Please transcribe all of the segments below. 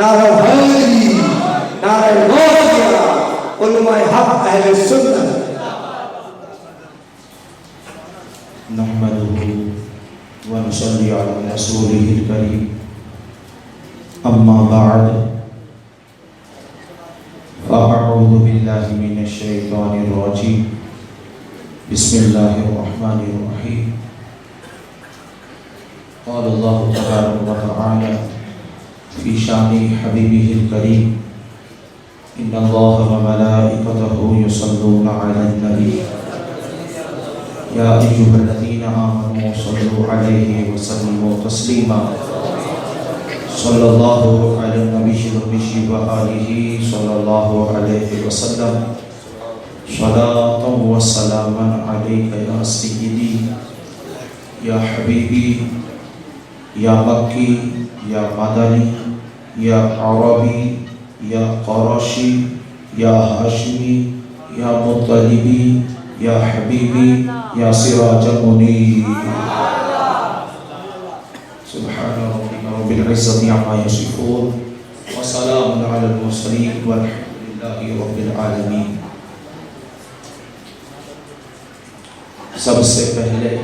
نعرہ حیدری، نعرہ غوثیہ، علماء حق اہل سنت۔ نحمده ونصلي على رسوله الكريم اما بعد فاعوذ بالله من الشيطان الرجيم بسم الله الرحمن الرحيم قال الله تبارك وتعالى في شان حبيبه الكريم ان الله وملائكته يصلون على النبي يا أيها الذين آمنوا صلوا عليه وسلموا تسليما صلى الله على النبي وآله صلى الله عليه وسلم صلاة وسلاما عليك يا سيدي يا حبيبي يا مكي يا مدني يا عربي يا قرشي يا هاشمي يا مطلبي یا حبیبی یا سراج منیر سبحان ربک رب العزة عما یصفون وسلام علی المرسلین والحمد للہ رب العالمین۔ سب سے پہلے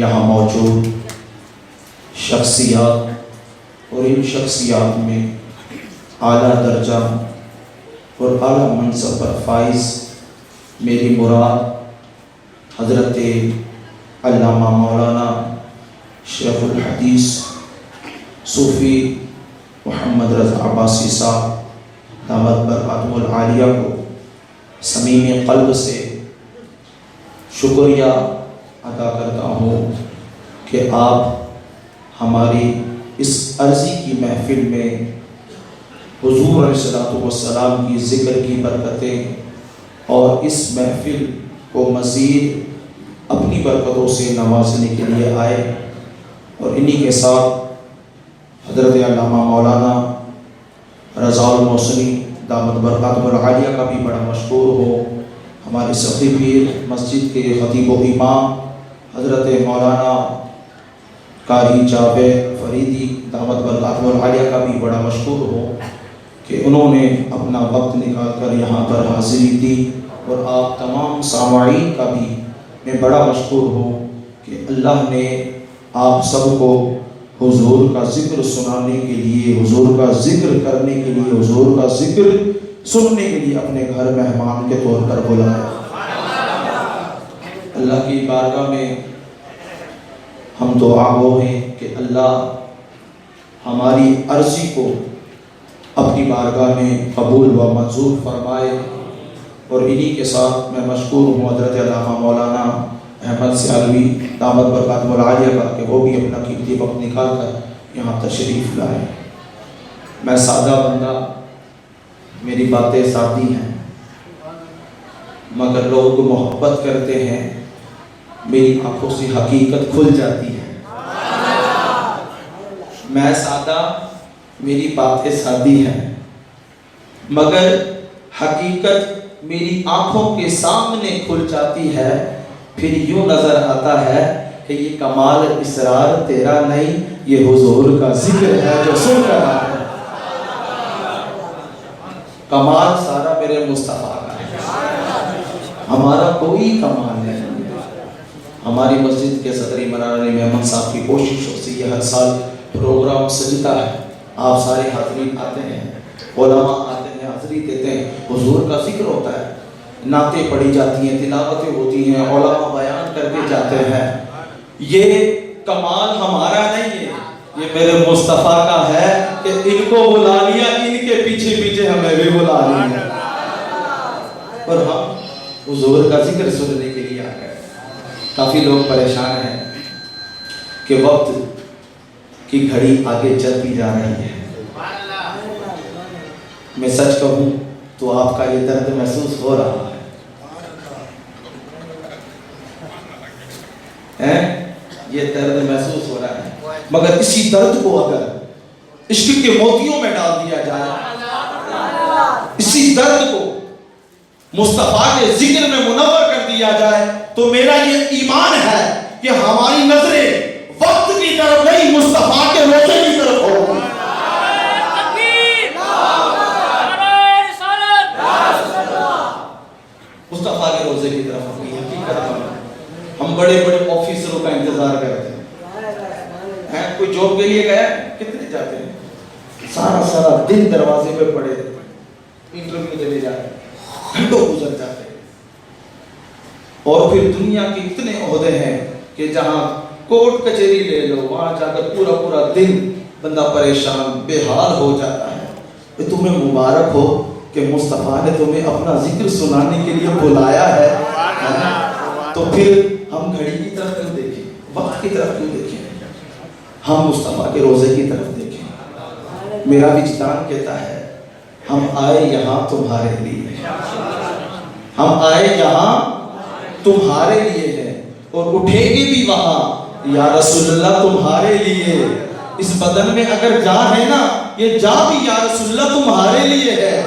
یہاں موجود شخصیات اور ان شخصیات میں اعلیٰ درجہ اور اعلیٰ منصب پر فائز میری مراد حضرت علامہ مولانا شیخ الحدیث صوفی محمد رضا عباسی صاحب دامت برکاتہ العالیہ کو صمیم قلب سے شکریہ ادا کرتا ہوں کہ آپ ہماری اس عرضی کی محفل میں حضور علیہ السلام کی ذکر کی برکتیں اور اس محفل کو مزید اپنی برکتوں سے نوازنے کے لیے آئے، اور انہی کے ساتھ حضرت علامہ مولانا رضا المحسنی دامت برکاتہ العالیہ کا بھی بڑا مشکور ہو، ہمارے سخی پیر مسجد کے خطیب و امام حضرت مولانا قاری جاوید فریدی دامت برکاتہ العالیہ کا بھی بڑا مشکور ہو کہ انہوں نے اپنا وقت نکال کر یہاں پر حاضری دی، اور آپ تمام سامعین کا بھی میں بڑا مشکور ہوں کہ اللہ نے آپ سب کو حضور کا ذکر سنانے کے لیے، حضور کا ذکر کرنے کے لیے، حضور کا ذکر سننے کے لیے اپنے گھر مہمان کے طور پر بلایا۔ اللہ کی بارگاہ میں ہم دعا گو ہیں کہ اللہ ہماری عرضی کو اپنی بارگاہ میں قبول و منظور فرمائے، اور انہی کے ساتھ میں مشکور ہوں حضرت علامہ مولانا احمد سیالوی دامت برکاتہ العالیہ کا کہ وہ بھی اپنا قیمتی وقت نکال کر یہاں تشریف لائے۔ میں سادہ بندہ، میری باتیں سادی ہیں، مگر لوگ محبت کرتے ہیں، میری آنکھوں سے حقیقت کھل جاتی ہے۔ میں سادہ، میری باتیں سادی ہیں، مگر حقیقت میری آنکھوں کے سامنے کھل جاتی ہے، پھر یوں نظر آتا ہے کہ یہ کمال اسرار تیرا نہیں، یہ حضور کا ذکر ہے جو سن رہا ہے۔ کمال سارا میرے مصطفیٰ کا ہے، ہمارا کوئی کمال نہیں۔ ہماری مسجد کے صدر امران علی محمد صاحب کی کوششوں سے یہ ہر سال پروگرام سجتا ہے، آپ سارے حاضرین آتے ہیں، علماء آتے ہیں، حاضری دیتے ہیں، حضور کا ذکر ہوتا ہے، نعتیں پڑھی جاتی ہیں، تلاوتیں ہوتی ہیں، علماء بیان کر کے جاتے ہیں۔ یہ کمال ہمارا نہیں ہے، یہ میرے مصطفیٰ کا ہے کہ ان کو بلا لیا، ان کے پیچھے پیچھے ہمیں بھی بلا لیا، اور ہم حضور کا ذکر سننے کے لیے آ گئے۔ کافی لوگ پریشان ہیں کہ وقت کی گھڑی آگے چلتی جا رہی ہے۔ میں سچ کہوں تو آپ کا یہ درد محسوس ہو رہا ہے، یہ درد محسوس ہو رہا ہے، مگر اسی درد کو اگر عشق کے موتیوں میں ڈال دیا جائے، اسی درد کو مصطفیٰ کے ذکر میں منور کر دیا جائے، تو میرا یہ ایمان ہے کہ ہماری نظریں وقت کی طرف نہیں، مصطفیٰ کے روزے کی طرف ہوگی۔ جاب کے لیے گیا کتنے جاتے ہیں سارا دن دروازے پہ پڑے انٹرویو دینے جا رہے ہیں گھنٹوں گزر جاتے ہیں اور پھر دنیا کے اتنے عہدے ہیں کہ جہاں کورٹ کچہری لے لو وہاں جا کر پورا دن بندہ پریشان بے حال ہو جاتا ہے تمہیں مبارک ہو کہ مصطفیٰ نے تمہیں اپنا ذکر سنانے کے لیے بلایا ہے تو پھر ہم گھڑی کی طرف کیوں دیکھیں وقت کی طرف کیوں دیکھیں ہم مصطفیٰ کے روزے کی طرف دیکھیں میرا وجدان کہتا ہے ہم آئے یہاں تمہارے لیے ہم آئے یہاں تمہارے لیے ہے اور اٹھے گی بھی وہاں یا رسول اللہ تمہارے لیے اس بدن میں اگر جان ہے نا یہ جان بھی یا رسول اللہ تمہارے لیے ہے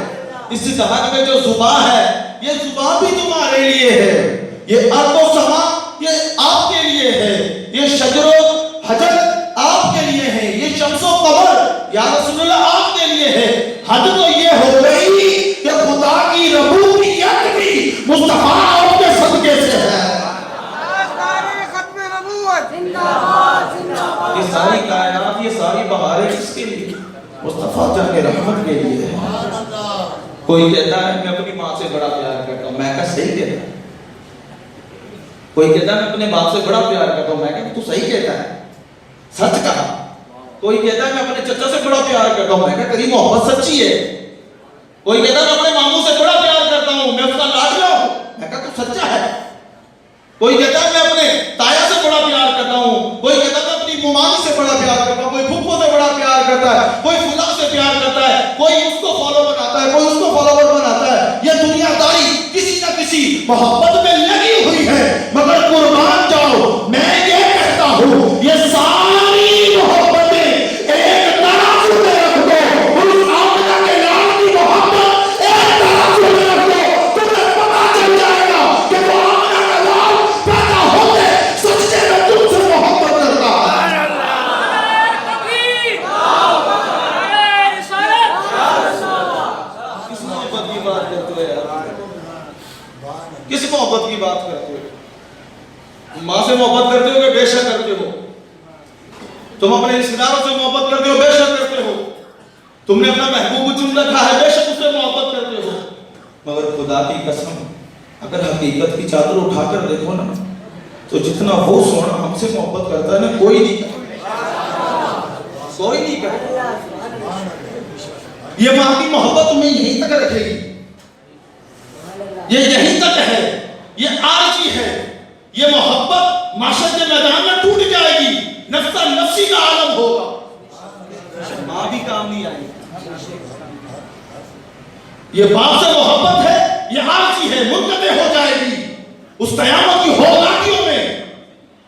اس جہان میں جو زبان ہے یہ زبان بھی تمہارے لیے ہے یہ ارض و سما یہ آپ کے لیے ہے یہ شجر و حجر آپ کے لیے ہے یہ شمس و قمر یا رسول اللہ آپ کے لیے ہے حد تو یہ ہو گئی کہ خدا کی ربوبیت بھی مصطفیٰ آپ کے صدقے سے ہے یہ ساری کائنات یہ ساری بہاریں کس کے لیے مصطفیٰ جان کے رحمت کے لیے ہے کوئی کہتا ہے میں اپنی ماں سے بڑا پیار کرتا ہوں میں کہا صحیح کہتا ہے کوئی کہتا ہے میں اپنے باپ سے بڑا پیار کرتا ہوں میں کہا تو صحیح کہتا ہے سچ کہا کوئی کہتا ہے میں اپنے چچا سے بڑا پیار کرتا ہوں میں کہا تیری محبت سچی ہے کوئی کہتا ہے میں اپنے ماموں سے بڑا پیار کرتا ہوں میں اس کا لاڈلا ہوں میں کہا تو سچا ہے کوئی کہتا ہے میں اپنے تایا سے بڑا پیار کرتا ہوں کوئی کہتا ہے میں اپنی ممانی سے بڑا پیار کرتا ہوں کوئی پھپھو سے بڑا پیار کرتا ہے کوئی فلاں سے پیار کرتا ہے کوئی اس کو فالو بناتا ہے کوئی اس کو فالوور بناتا ہے یہ دنیا داری کسی نہ کسی محبت میں لگی ہوئی ہے مگر قربان جاؤ میں یہ کہتا ہوں یہ ساری محبتیں ایک ترازو میں رکھ دو اس آمنہ کے لال کی محبت ایک ترازو میں رکھ دو تمہیں پتا چل جائے گا کہ وہ آمنہ کا لال پیدا ہوتے سچے میں تم سے محبت کرتا ہے کس محبت کی بات کرتے ہو یار کس محبت کی بات کرتے ہو ماں سے محبت کرتے ہو کہ بے شک کرتے ہو تم اپنے رشتہ داروں سے محبت کرتے ہو بے شک کرتے ہو تم نے اپنا محبوب چن رکھا ہے بے شک اس سے محبت کرتے ہو مگر خدا کی قسم اگر حقیقت کی چادر اٹھا کر دیکھو نا تو جتنا وہ سونا ہم سے محبت کرتا ہے نا کوئی نہیں کرتا یہ ماں کی محبت تمہیں یہیں تک رکھے گی یہ یہیں تک ہے یہ عارضی ہے یہ محبت معاشرت کے میدان میں ٹوٹ جائے گی نفس نفسی کا عالم ہوگا ماں بھی کام نہیں آئی یہ باپ سے محبت ہے یہ عارضی ہے منقطع ہو جائے گی اس قیامت کی ہولناکیوں میں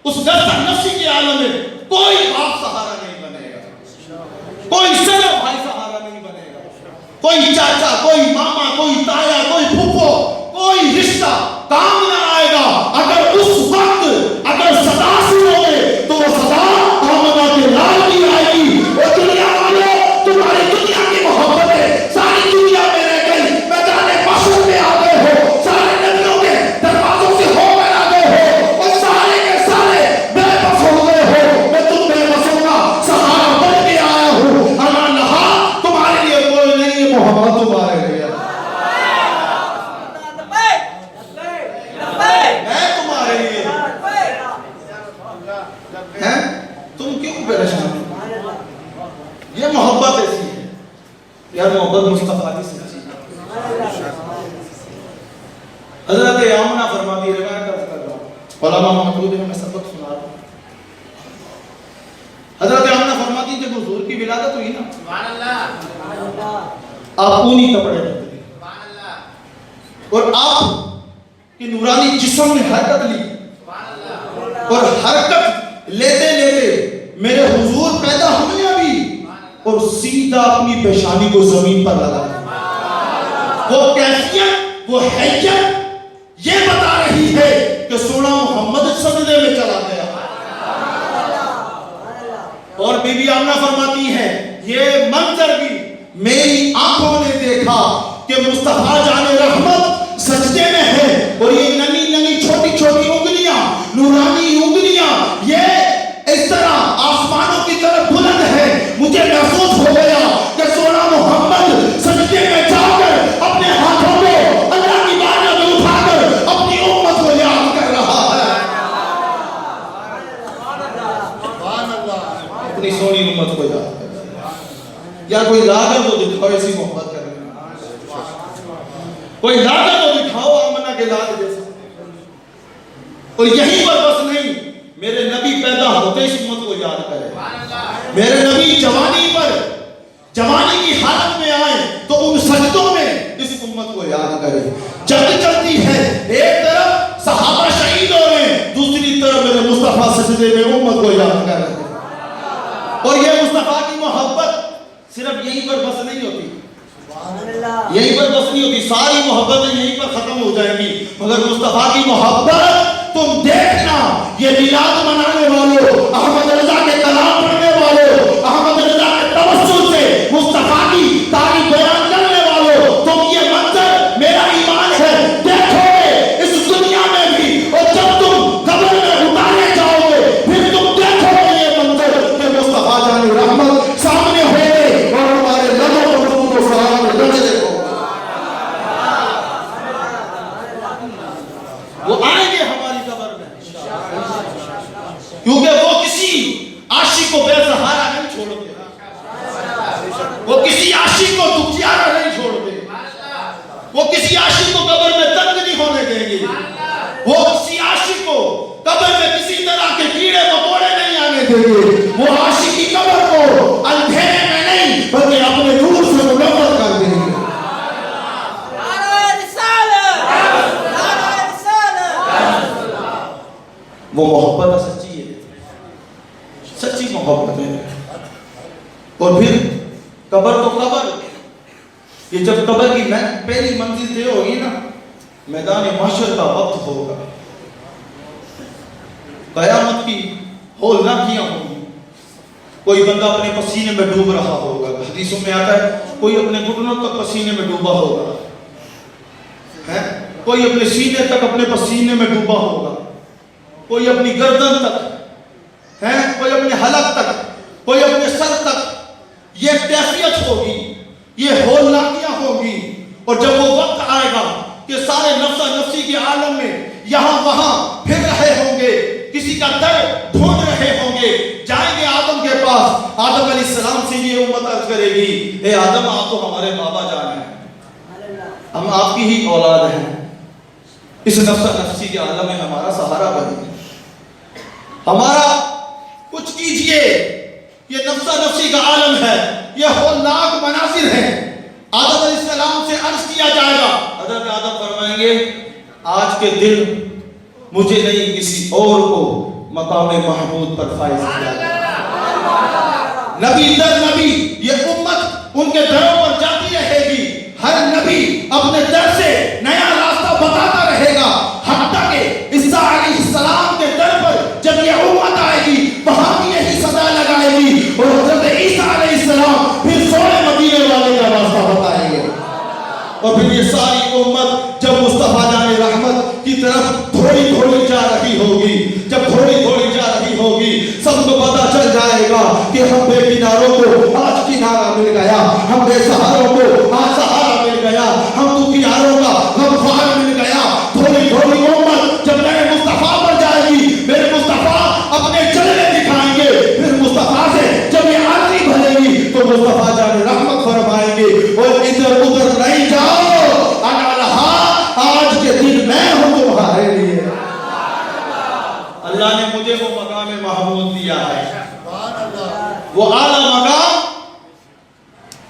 اس نفس نفسی کے عالم میں کوئی باپ سہارا نہیں بنے گا کوئی سگا بھائی سہارا نہیں بنے گا کوئی چاچا کوئی ماما کوئی تایا کوئی پھپھو کوئی رشتہ کام نہ آئے گا اگر اس وقت اگر صدا سنو گے تو وہ صدا آمنہ کے لال کی آئے گی وہ دنیا والوں تمہاری دنیا کی محبت ہے ساری دنیا میں رہ گئی میدان محشر میں آ گئے ہو سارے نبیوں کے دروازوں سے ہو کر آ گئے ہو اور سارے کے سارے بے بس ہو گئے ہو میں تم بے بس ہوں گا سہارا بن کے آیا ہوں اگر نہا تمہارے لیے کوئی نہیں ہے محبت تمہارے لیے تم کیوں پریشان ہو یہ محبت ایسی ہے یار محبت مصطفیٰ کی سچی حضرت آمنہ فرماتی روایت کر رہا ہوں علماء محمود میں سبق سنا رہا ہوں حضرت آمنہ فرماتی جب حضور کی ولادت ہوئی نا سبحان اللہ آپ اونی کپڑے پہنتے سبحان اللہ اور آپ کی نورانی جسم نے حرکت لی اور حرکت لیتے لیتے میرے حضور پیدا ہوئے ابھی اور سیدھا اپنی پیشانی کو زمین پر لگا وہ کیفیت وہ حیثیت یہ بتا رہی ہے کہ سونا محمد سجدے میں چلا گیا اور بی بی آمنہ فرماتی ہے یہ منظر بھی میری آنکھوں نے دیکھا کہ مصطفیٰ جان رحمت سجدے میں ہے اور یہ ننی ننی چھوٹی چھوٹی انگلیاں نورانی انگلیاں یہ اس طرح آسمانوں کی طرف دکھاؤ ایسی محبت کریں. کوئی لالا تو دکھاؤ آمنہ کے لال جیسا. اور یہیں پر بس نہیں، میرے نبی پیدا ہوتے اس امت کو یاد کرے. میرے نبی جوانی کی حالت میں آئے تو ان سجدوں میں اس امت کو یاد کرے. جنگ چلتی ہے، ایک طرف صحابہ شہید ہو رہے ہیں، دوسری طرف میرے مصطفیٰ سجدے میں امت کو یاد کر رہے ہیں. اور یہ مصطفیٰ کی محبت صرف یہیں پر بس نہیں ہوتی، یہیں پر بس نہیں ہوتی، ساری محبتیں یہیں پر ختم ہو جائیں گی، مگر مصطفیٰ کی محبت تم دیکھنا. یہ میلاد منانے والوں، احمد رضا کے کلام پڑھنے والوں، احمد رضا کے توسل سے مصطفیٰ کی تعریف بیان کرنے والوں، تم یہ منظر میرا ایمان ہے دیکھو گے اس دنیا میں بھی، اور جب تم قبر میں اتارے جاؤ گے پھر تم دیکھو گے یہ منظر کہ مصطفیٰ جان رحمت سامنے ہوئے اور ہمارے لبوں پر درود و سلام لگے. دیکھو وہ آئیں گے ہماری قبر میں، کیونکہ وہ کسی عاشق کو بے سہارا نہیں چھوڑتے، وہ کسی عاشق کو دکھیارا نہیں چھوڑتے، وہ کسی عاشق کو قبر میں تنگ نہیں ہونے دیں گے، وہ کسی عاشق کو قبر میں کسی طرح کے کیڑے مکوڑے نہیں آنے دیں گے. وہ عاشق کی قبر کو اندھیرے میں نہیں بلکہ اپنے نور سے منور کر دیں گے. وہ محبت سچی ہے، سچی محبت ہے. اور پھر قبر تو قبر، یہ جب قبر کی پہلی منزل طے ہوگی نا، میدان محشر کا وقت ہوگا، قیامت کی ہولناکیاں ہوگی. کوئی بندہ اپنے پسینے میں ڈوب رہا ہوگا، حدیثوں میں آتا ہے کوئی اپنے گھٹنوں تک پسینے میں ڈوبا ہوگا، کوئی اپنے سینے تک اپنے پسینے میں ڈوبا ہوگا، کوئی اپنی گردن تک ہے، کوئی اپنے حلق تک، کوئی اپنے سر تک. یہ کیفیت ہوگی، یہ ہولناکیاں ہوگی. اور جب وہ وقت آئے گا کہ سارے نفس نفسی کے عالم میں یہاں وہاں پھر رہے ہوں گے، کسی کا در ڈھونڈ رہے ہوں گے، جائیں گے آدم کے پاس. آدم علیہ السلام سے یہ امت عرض کرے گی، اے آدم آپ تو ہمارے بابا جان ہیں، ہم آپ کی ہی اولاد ہیں، اس نفس نفسی کے عالم میں ہمارا سہارا بنیے، ہمارا کچھ کیجئے. یہ نفس نفسی کا عالم ہے، یہ ہولناک مناظر ہیں. آدم علیہ السلام سے عرض کیا جائے گا، حضرت آدم فرمائیں گے آج کے دن مجھے نہیں کسی اور کو مقام محمود پر فائز کیا جائے. نبی در نبی یہ امت ان کے دروں پر جاتی رہے گی، ہر نبی اپنے در سے نیا راستہ بتاتا رہے گا، حتیٰ کہ عیسیٰ علیہ السلام کے در پر جب یہ امت آئے گی وہاں بھی یہی صدا لگائے گی، اور حضرت عیسیٰ علیہ السلام پھر سونے مدینے والے کا راستہ بتائیں گے. اور پھر یہ ساری امت جب مصطفیٰ جان رحمت کی طرف تھوڑی تھوڑی جا رہی ہوگی، جب تھوڑی تھوڑی جا رہی ہوگی سب کو پتا چل جائے گا کہ ہم بے کناروں کو آج کنارہ مل گیا، ہم بے سہاروں کو آج سہارا مل گیا، ہم دکھیاروں کا غمخوار مل گیا. تھوڑی تھوڑی امت جب میرے مصطفیٰ پر جائے گی، میرے مصطفیٰ اپنے جلوے دکھائیں گے، پھر مصطفیٰ سے جب یہ عرضی بھرے گی تو مصطفیٰ جان رحمت فرمائیں گے، اور ادھر ادھر نہیں جاؤ، انا لہا، آج کے دن میں ہوں تمہارے لیے. اللہ نے مجھے وہ مقام محمود دیا ہے، وہ اعلیٰ مقام،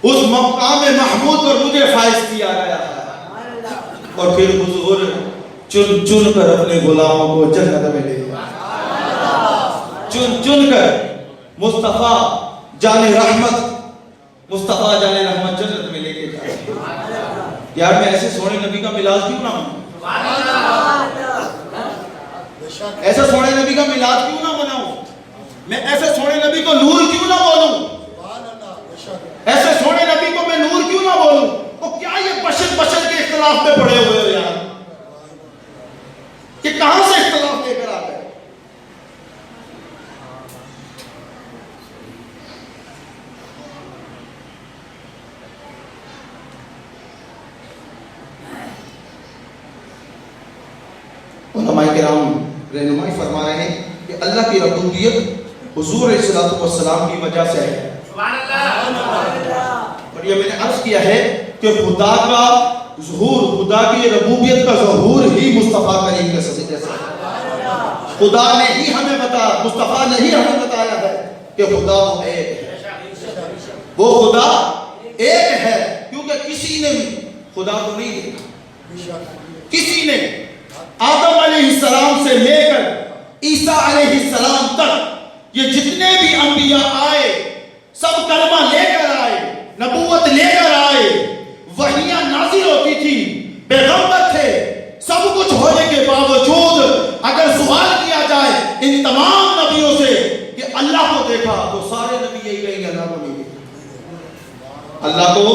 اس مقام محمود پر مجھے فائز کیا گیا ہے. اور پھر حضور چن چن کر اپنے غلاموں کو جنت میں لے گیا، چن چن کر مصطفیٰ جان رحمت جنت میں لے کے جائے. یار میں ایسے سونے نبی کا میلاد کیوں نہ ہوں، ایسے سونے نبی کا میلاد کیوں نہ مناؤں، میں ایسے سونے نبی کو نور کیوں نہ بولوں، ایسے سونے نبی کو میں نور کیوں نہ بولوں. تو کیا یہ بشر کے اختلاف میں پڑے ہوئے ہو یار، کہ کہاں سے اختلاف لے کر آتے ہیں. علماء کرام رہنمائی فرما رہے ہیں کہ اللہ کی ربوبیت حضور علیہ الصلوۃ والسلام کی وجہ سے ہے. اور یہ میں نے عرض کیا ہے کہ خدا کا ظہور، خدا کی ربوبیت کا ظہور ہی مصطفیٰ کریم کے سجدے سے، خدا نے ہی ہمیں بتایا، مصطفیٰ نے ہی ہمیں بتایا ہے کہ خدا وہ ایک ہے، وہ خدا ایک ہے، کیونکہ کسی نے خدا کو نہیں دیکھا، کسی نے آدم علیہ السلام سے لے کر عیسیٰ علیہ السلام تک یہ جتنے بھی انبیاء آئے سب کلمہ لے کر آئے، نبوت لے کر آئے، وحیاں نازل ہوتی تھی، پیغمبر تھے، سب کچھ ہونے کے باوجود اگر سوال کیا جائے ان تمام نبیوں سے کہ اللہ کو دیکھا تو سارے نبی یہی کہیں گے اللہ کو نہیں دیکھا، اللہ کو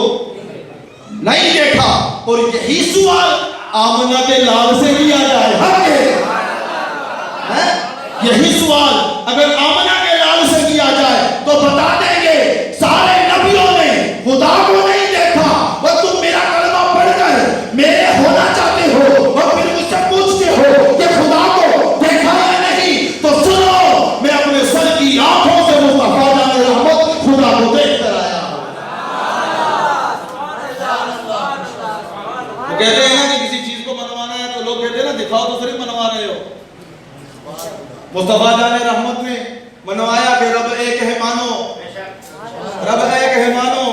نہیں دیکھا۔ اور یہی سوال آمنہ کے لال سے کیا جائے، حق ہے، یہی سوال اگر آمنہ کے لال سے کیا جائے تو بتا دیں گے سارے نبیوں نے خدا کو نہیں دیکھا، اور تم میرا کلمہ پڑھ کر میرے ہونا چاہتے ہو اور پھر مجھ سے پوچھتے ہو کہ خدا کو دیکھا یا نہیں، تو سنو میں اپنے سر کی آنکھوں سے مصطفیٰ جان رحمت خدا کو دیکھ کر آیا ہوں۔ وہ کہتے ہیں کہ کسی چیز کو منوانا ہے تو لوگ کہتے ہیں نا دکھاؤ تو صرف منوا رہے ہو، مصطفیٰ جان رحمت نے منوایا کہ رب ایک ہے مانو، رب ایک ہے مانو،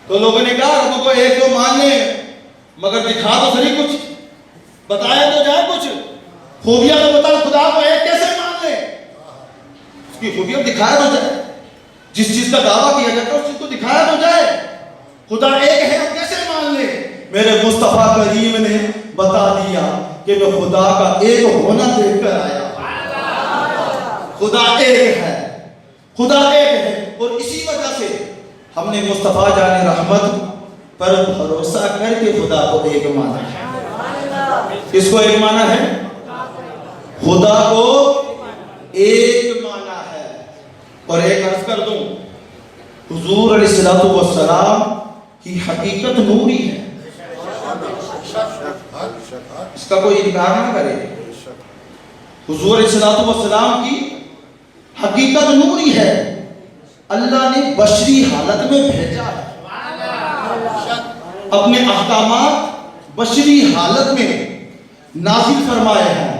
تو لوگوں نے کہا رب کو ایک تو مان لیں مگر دکھا تو صحیح کچھ، بتایا تو جائے کچھ خوبیاں تو بتا، خدا کو ایک کیسے مان لیں، اس کی خوبیاں دکھایا تو جائے، جس چیز کا دعویٰ کیا جاتا ہے اس چیز کو دکھایا تو جائے، خدا ایک ہے ہم کیسے مان لیں؟ میرے مصطفیٰ کریم نے بتا دیا کہ میں خدا کا ایک ہونا دیکھ کر آیا، خدا ایک ہے، خدا ایک ہے، اور اسی وجہ سے ہم نے مصطفیٰ جان رحمت پر بھروسہ کر کے خدا کو ایک مانا ہے۔ کس کو ایک مانا ہے؟ خدا کو ایک مانا ہے۔ اور ایک عرض کر دوں، حضور علیہ الصلوۃ والسلام کی حقیقت نوری ہے، اس کا کوئی انکار نہ کرے، حضور علیہ الصلوۃ والسلام کی حقیقت نوری ہے، اللہ نے بشری حالت میں بھیجا ہے، اپنے احکامات بشری حالت میں نازل فرمائے ہیں،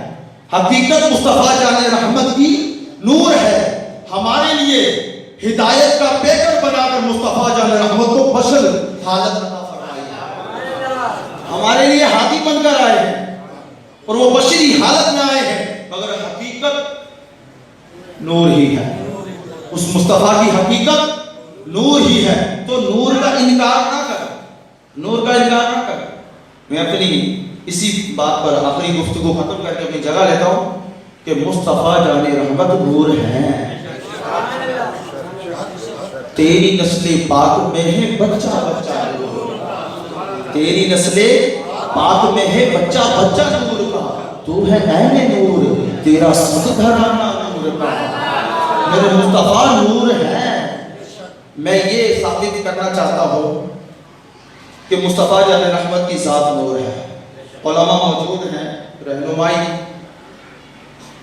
حقیقت مصطفیٰ جان رحمت کی نور ہے، ہمارے لیے ہدایت کا پیکر بنا کر مصطفیٰ جان رحمت کو بشر حالت عطا فرمائی ہے، ہمارے لیے ہادی بن کر آئے ہیں اور وہ بشری حالت میں آئے ہیں، مگر حقیقت نور ہی ہے، اس مصطفیٰ کی حقیقت نور ہی ہے، تو نور کا انکار نہ کر، نور کا انکار نہ کر۔ میں اپنی اسی بات پر آخری گفتگو ختم کر کے اپنی جگہ لیتا ہوں کہ مصطفیٰ جان رحمت نور ہیں، تیری نسل پاک میں ہے بچہ بچہ نور، تیری نسل پاک میں ہے بچہ بچہ نور کا، تو ہے عین نور، تیرا سب گھرانہ نور کا، میرے مصطفیٰ نور ہیں۔ میں یہ ثابت کرنا چاہتا ہوں کہ مصطفیٰ جان رحمت کی ذات نور ہے، علماء موجود ہیں، رہنمائی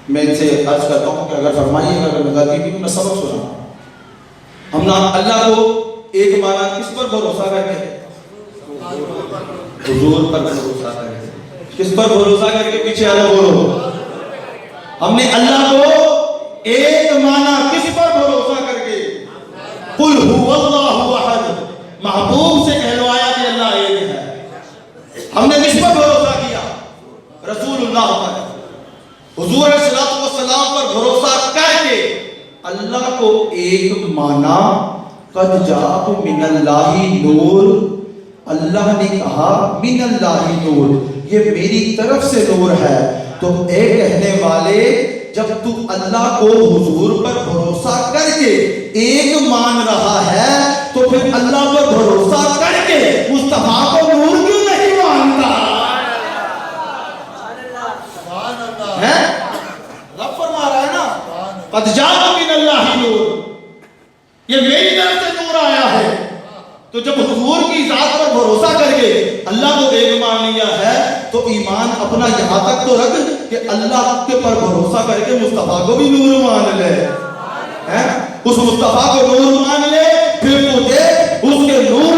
میں ان سے عرض کرتا ہوں کہ اگر فرمائیے گا، اگر میں غلطی کی میں سبق سنا، ہم نہ اللہ کو ایک مانا کس پر بھروسہ کر کے؟ حضور پر بھروسہ کر کے۔ کس پر بھروسہ کر کے؟ پیچھے آنا بولو۔ ہم نے اللہ کو ایک مانا کس پر بھروسہ کر کے؟ قل هو اللہ احد، محبوب سے کہلوایا کہ اللہ ایک ہے۔ ہم نے کس پر بھروسہ کیا؟ رسول اللہ پر، حضور علیہ الصلوۃ والسلام پر بھروسہ کر کے اللہ کو ایک مانا۔ قد جاءکم من اللہ نور، اللہ نے کہا من اللہ نور، یہ میری طرف سے نور ہے۔ تو اے کہنے والے، جب تو اللہ کو حضور پر بھروسہ کر کے ایک مان رہا ہے تو پھر اللہ پر بھروسہ کر کے مصطفیٰ کو نور کیوں نہیں مانتا؟ ہے رب فرما رہا ہے نا، قد جاءکم من اللہ نور، یہ میری طرف سے نور آیا ہے۔ تو جب حضور کی ذات پر بھروسہ کر کے اللہ کو ایک مان لیا ہے تو ایمان اپنا یہاں تک تو رکھ کہ اللہ کے پر بھروسہ کر کے مصطفیٰ کو بھی نور مان لے، اس مصطفیٰ کو نور مان لے، پھر تو دیکھ اس کے نور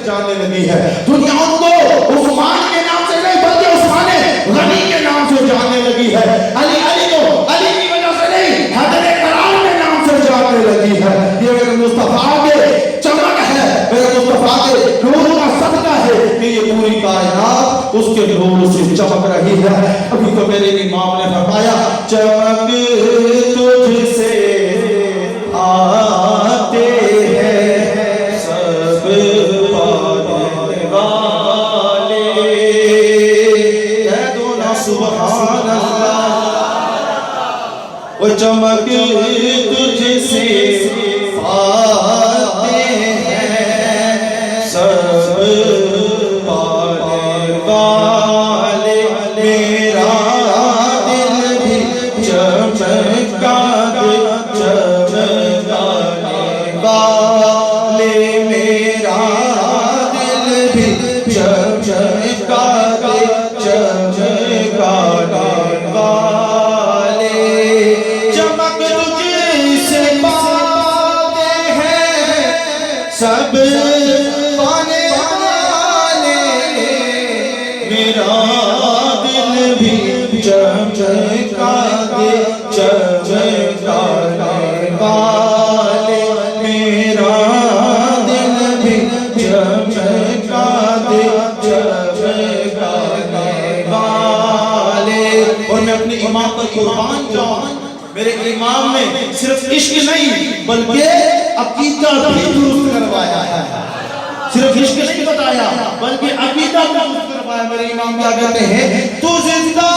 پہچاننے لگی ہے. دنیا ان کو عثمان کے نام سے نہیں بلکہ عثمان غنی کے نام سے جاننے لگی ہے. علی کو علی کی وجہ سے نہیں حیدر کرام کے نام سے جاننے لگی ہے. یہ میرے مصطفیٰ کے چمک ہے, میرے مصطفیٰ کے نور کا صدقہ ہے کہ یہ پوری کائنات اس کے نور سے چمک رہی ہے. ابھی تو میرے امام نے فرمایا چمک تجھ سے آتے ہیں سب پانے والے. کہہ دو نا سبحان اللہ. وہ چمک تجھ سے آتے ہیں سب پانے والے. میرا دل بھی چمکا دے چمکانے والے. میرا دل بھی چمکا دے چمکانے والے. چمک تجھ سے پاتے ہیں سب پانے والے. میرا دل بھی چمکا دے چمکانے والے. میرا دل بھی چمکا دے چمکانے والے. اور میں اپنے امام پر قربان جاؤں, میرے امام نے صرف عشق نہیں بلکہ عقیدہ بھی درست کروایا ہے. صرف عشق نہیں بتایا بلکہ عقیدہ بھی درست کروایا. میرے امام کیا کہتے ہیں, تو زندہ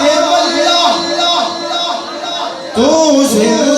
ہے واللہ, تو زندہ